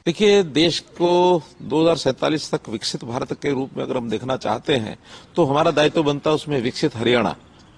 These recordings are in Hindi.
देखिए, देश को 2047 तक विकसित भारत के रूप में अगर हम देखना चाहते हैं तो हमारा दायित्व बनता है उसमें विकसित हरियाणा,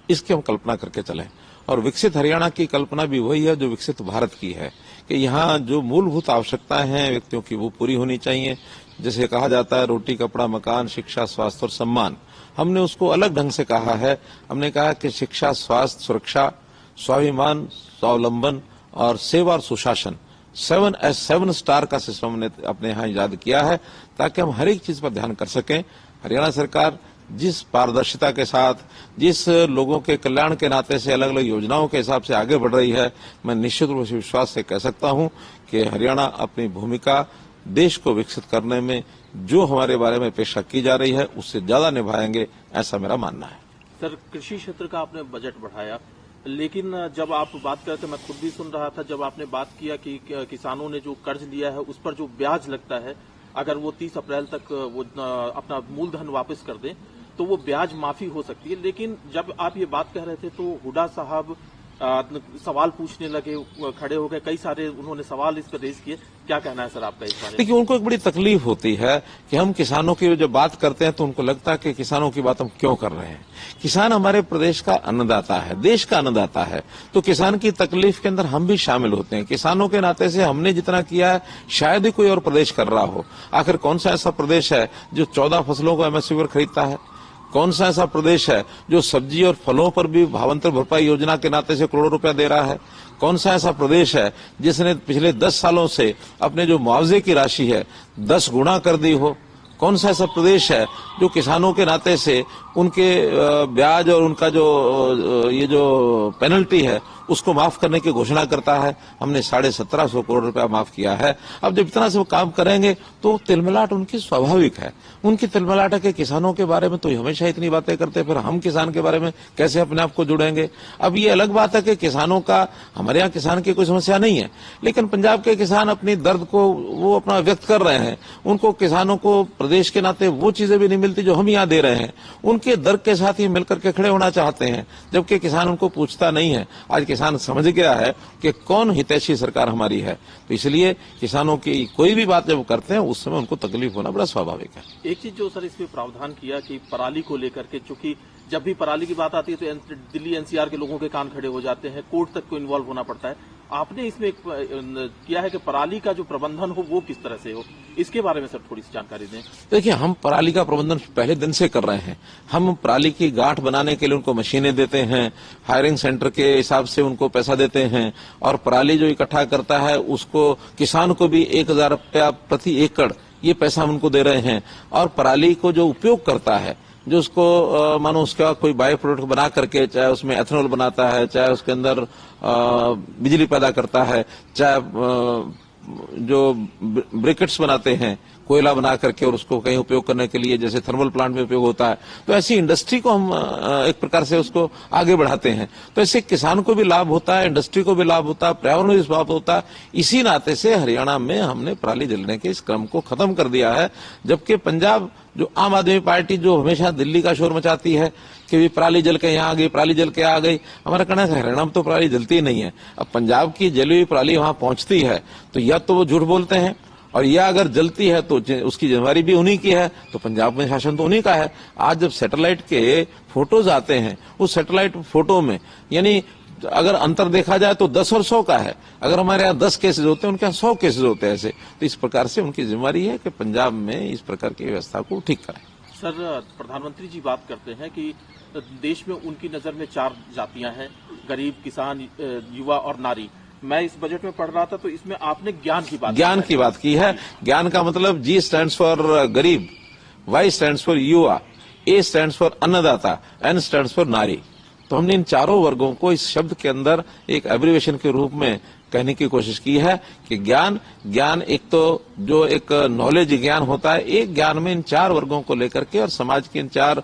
इसकी हम कल्पना करके चलें। और विकसित हरियाणा की कल्पना भी वही है जो विकसित भारत की है कि यहाँ जो मूलभूत आवश्यकताएं हैं व्यक्तियों की वो पूरी होनी चाहिए। जैसे कहा जाता है रोटी, कपड़ा, मकान, शिक्षा, स्वास्थ्य और सम्मान। हमने उसको अलग ढंग से कहा है। हमने कहा कि शिक्षा, स्वास्थ्य, सुरक्षा, स्वाभिमान, स्वावलंबन और सेवा और सुशासन 7 स्टार का सिस्टम हमने अपने यहाँ इजाद किया है ताकि हम हर एक चीज पर ध्यान कर सकें। हरियाणा सरकार जिस पारदर्शिता के साथ, जिस लोगों के कल्याण के नाते से अलग अलग योजनाओं के हिसाब से आगे बढ़ रही है, मैं निश्चित रूप से विश्वास से कह सकता हूं कि हरियाणा अपनी भूमिका देश को विकसित करने में जो हमारे बारे में अपेक्षा की जा रही है उससे ज्यादा निभाएंगे, ऐसा मेरा मानना है। सर, कृषि क्षेत्र का आपने बजट बढ़ाया, लेकिन जब आप बात करते, मैं खुद भी सुन रहा था जब आपने बात किया कि किसानों ने जो कर्ज लिया है उस पर जो ब्याज लगता है, अगर वो 30 अप्रैल तक वो अपना मूलधन वापस कर दें तो वो ब्याज माफी हो सकती है। लेकिन जब आप ये बात कह रहे थे तो हुड्डा साहब सवाल पूछने लगे, खड़े हो गए, कई सारे उन्होंने सवाल इस पर रेज किए। क्या कहना है सर आपका इस बारे में? देखिए, उनको एक बड़ी तकलीफ होती है कि हम किसानों की जब बात करते हैं तो उनको लगता है कि किसानों की बात हम क्यों कर रहे हैं। किसान हमारे प्रदेश का अन्नदाता है, देश का अन्नदाता है, तो किसान की तकलीफ के अंदर हम भी शामिल होते हैं। किसानों के नाते से हमने जितना किया है शायद ही कोई और प्रदेश कर रहा हो। आखिर कौन सा ऐसा प्रदेश है जो 14 फसलों को एमएसपी पर खरीदता है? कौन सा ऐसा प्रदेश है जो सब्जी और फलों पर भी भावांतर भरपाई योजना के नाते से करोड़ों रुपया दे रहा है? कौन सा ऐसा प्रदेश है जिसने पिछले 10 सालों से अपने जो मुआवजे की राशि है 10 गुना कर दी हो? कौन सा ऐसा प्रदेश है जो किसानों के नाते से उनके ब्याज और उनका जो ये जो पेनल्टी है उसको माफ करने की घोषणा करता है? हमने 1750 करोड़ रुपया माफ किया है। अब जब इतना सब काम करेंगे तो तिलमिलाट उनकी स्वाभाविक है। उनकी तिलमिलाट है कि किसानों के बारे में तो हमेशा इतनी बातें करते, फिर हम किसान के बारे में कैसे अपने आप को जुड़ेंगे? अब ये अलग बात है कि किसानों का, हमारे यहाँ किसान की कोई समस्या नहीं है, लेकिन पंजाब के किसान अपनी दर्द को वो अपना व्यक्त कर रहे हैं। उनको, किसानों को प्रदेश के नाते वो चीजें भी नहीं मिलती जो हम यहाँ दे रहे हैं। उनके दर्द के साथ ही मिलकर के खड़े होना चाहते हैं, जबकि किसान उनको पूछता नहीं है। आज किसान समझ गया है कि कौन हितैषी सरकार हमारी है, तो इसलिए किसानों की कोई भी बात जब करते हैं उस समय उनको तकलीफ होना बड़ा स्वाभाविक है। एक चीज जो सर इसमें प्रावधान किया कि पराली को लेकर के, चूंकि जब भी पराली की बात आती है तो दिल्ली एनसीआर के लोगों के कान खड़े हो जाते हैं, कोर्ट तक को इन्वॉल्व होना पड़ता है। आपने इसमें एक किया है कि पराली का जो प्रबंधन हो वो किस तरह से हो, इसके बारे में सर थोड़ी सी जानकारी दें। देखिए, हम पराली का प्रबंधन पहले दिन से कर रहे हैं। हम पराली की गांठ बनाने के लिए उनको मशीनें देते हैं, हायरिंग सेंटर के हिसाब से उनको पैसा देते हैं, और पराली जो इकट्ठा करता है उसको, किसान को भी 1000 रुपया प्रति एकड़ ये पैसा हम उनको दे रहे हैं। और पराली को जो उपयोग करता है, जो उसको मानो उसका कोई बायो प्रोडक्ट बना करके, चाहे उसमें एथेनॉल बनाता है, चाहे उसके अंदर बिजली पैदा करता है, चाहे जो ब्रिकेट्स बनाते हैं कोयला बना करके और उसको कहीं उपयोग करने के लिए, जैसे थर्मल प्लांट में उपयोग होता है, तो ऐसी इंडस्ट्री को हम एक प्रकार से उसको आगे बढ़ाते हैं। तो ऐसे किसान को भी लाभ होता है, इंडस्ट्री को भी लाभ होता है, पर्यावरण को भी लाभ होता है। इसी नाते से हरियाणा में हमने पराली जलने के इस क्रम को खत्म कर दिया है। जबकि पंजाब, जो आम आदमी पार्टी जो हमेशा दिल्ली का शोर मचाती है कि पराली जल के यहाँ आ गई, पराली जल के आ गई, हमारा कहना है हरियाणा में तो पराली जलती ही नहीं है। अब पंजाब की जली हुई पराली वहां पहुंचती है तो या तो वो झूठ बोलते हैं, और या अगर जलती है तो उसकी जिम्मेदारी भी उन्हीं की है, तो पंजाब में शासन तो उन्हीं का है। आज जब सैटेलाइट के फोटोज आते हैं, उस सैटेलाइट फोटो में यानी अगर अंतर देखा जाए तो 10 और 100 का है। अगर हमारे यहाँ 10 केसेज होते हैं, उनके यहाँ 100 केसेज होते हैं ऐसे। तो इस प्रकार से उनकी जिम्मेदारी है कि पंजाब में इस प्रकार की व्यवस्था को ठीक करें। सर, प्रधानमंत्री जी बात करते हैं कि देश में उनकी नजर में 4 जातियां हैं, गरीब, किसान, युवा और नारी। मैं इस बजट में पढ़ रहा था तो इसमें आपने ज्ञान की बात की है। ज्ञान का मतलब G स्टैंड्स फॉर गरीब, Y स्टैंड्स फॉर युवा, A स्टैंड्स फॉर अन्नदाता, N स्टैंड्स फॉर नारी। तो हमने इन चारों वर्गों को इस शब्द के अंदर एक एब्रिविएशन के रूप में कहने की कोशिश की है कि ज्ञान एक तो जो एक नॉलेज ज्ञान होता है, एक ज्ञान में इन 4 वर्गों को लेकर के और समाज के इन 4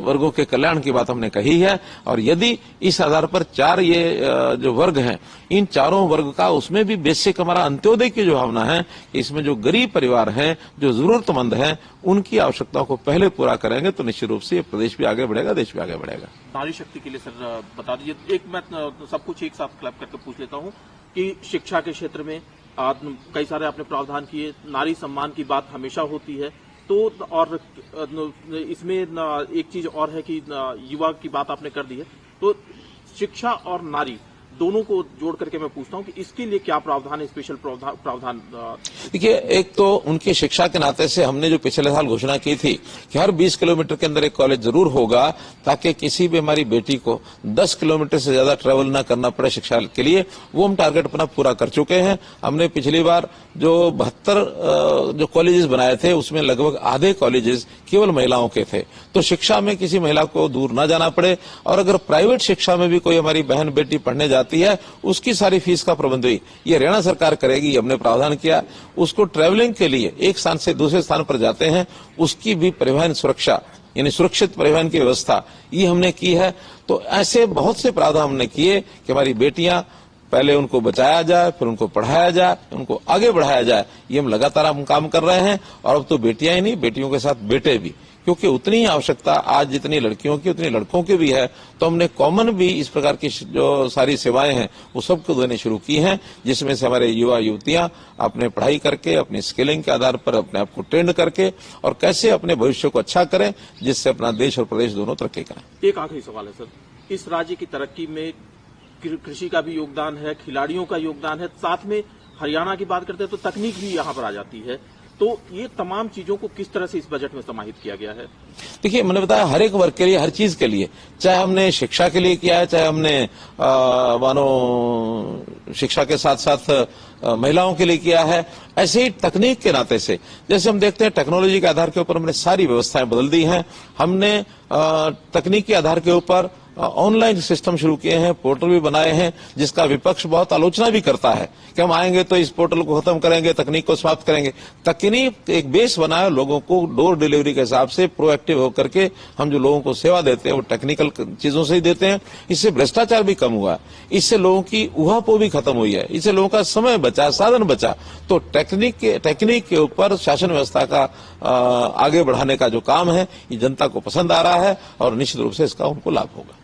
वर्गों के कल्याण की बात हमने कही है। और यदि इस आधार पर 4 ये जो वर्ग हैं, इन चारों वर्ग का, उसमें भी बेसिक हमारा अंत्योदय की जो भावना है, इसमें जो गरीब परिवार हैं, जो जरूरतमंद हैं, उनकी आवश्यकताओं को पहले पूरा करेंगे तो निश्चित रूप से ये प्रदेश भी आगे बढ़ेगा, देश भी आगे बढ़ेगा। नारी शक्ति के लिए सर बता दीजिए, एक मैं सब कुछ एक साथ क्लब करके पूछ लेता हूँ कि शिक्षा के क्षेत्र में कई सारे आपने प्रावधान किए, नारी सम्मान की बात हमेशा होती है। तो और इसमें एक चीज और है कि युवा की बात आपने कर दी है, तो शिक्षा और नारी दोनों को जोड़ करके मैं पूछता हूं कि इसके लिए क्या प्रावधान है, स्पेशल प्रावधान? देखिए, एक तो उनकी शिक्षा के नाते से हमने जो पिछले साल घोषणा की थी कि हर 20 किलोमीटर के अंदर एक कॉलेज जरूर होगा, ताकि किसी भी हमारी बेटी को 10 किलोमीटर से ज्यादा ट्रेवल न करना पड़े शिक्षा के लिए, वो हम टारगेट अपना पूरा कर चुके हैं। हमने पिछली बार जो 72 जो कॉलेजेस बनाए थे, उसमें लगभग आधे कॉलेजेस केवल महिलाओं के थे। तो शिक्षा में किसी महिला को दूर न जाना पड़े, और अगर प्राइवेट शिक्षा में भी कोई हमारी बहन बेटी पढ़ने जाती है, उसकी सारी फीस का प्रबंध भी ये हरियाणा सरकार करेगी। ये हमने प्रावधान किया। उसको ट्रेवलिंग के लिए एक स्थान से दूसरे स्थान पर जाते हैं, उसकी भी परिवहन सुरक्षा, यानी सुरक्षित परिवहन की व्यवस्था ये हमने की है। तो ऐसे बहुत से प्रावधान हमने किए कि हमारी बेटियां, पहले उनको बचाया जाए, फिर उनको पढ़ाया जाए, उनको आगे बढ़ाया जाए। ये हम लगातार हम काम कर रहे हैं। और अब तो बेटियां ही नहीं, बेटियों के साथ बेटे भी, क्योंकि उतनी ही आवश्यकता आज जितनी लड़कियों की उतनी लड़कों की भी है। तो हमने कॉमन भी इस प्रकार की जो सारी सेवाएं हैं वो सबको देनी शुरू की हैं, जिसमें से हमारे युवा युवतियां अपने पढ़ाई करके, अपनी स्किलिंग के आधार पर अपने आप को ट्रेंड करके और कैसे अपने भविष्य को अच्छा करें, जिससे अपना देश और प्रदेश दोनों तरक्की करें। एक आखिरी सवाल है सर, इस राज्य की तरक्की में कृषि का भी योगदान है, खिलाड़ियों का योगदान है, साथ में हरियाणा की बात करते हैं तो तकनीक भी यहाँ पर आ जाती है। तो ये तमाम चीजों को किस तरह से इस बजट में समाहित किया गया है? देखिए, मैंने बताया हर एक वर्ग के लिए, हर चीज के लिए, चाहे हमने शिक्षा के लिए किया है, चाहे हमने मानो शिक्षा के साथ साथ महिलाओं के लिए किया है, ऐसे ही तकनीक के नाते से जैसे हम देखते हैं टेक्नोलॉजी के आधार के ऊपर हमने सारी व्यवस्थाएं बदल दी हैं। हमने तकनीक के आधार के ऊपर ऑनलाइन सिस्टम शुरू किए हैं, पोर्टल भी बनाए हैं, जिसका विपक्ष बहुत आलोचना भी करता है कि हम आएंगे तो इस पोर्टल को खत्म करेंगे, तकनीक को समाप्त करेंगे। तकनीक एक बेस बनाया, लोगों को डोर डिलीवरी के हिसाब से प्रोएक्टिव होकर के हम जो लोगों को सेवा देते हैं वो टेक्निकल चीजों से ही देते हैं। इससे भ्रष्टाचार भी कम हुआ, इससे लोगों की उहापोह भी खत्म हुई है, इससे लोगों का समय बचा, साधन बचा। तो टेक्निक के ऊपर शासन व्यवस्था का आगे बढ़ाने का जो काम है, ये जनता को पसंद आ रहा है और निश्चित रूप से इसका उनको लाभ होगा।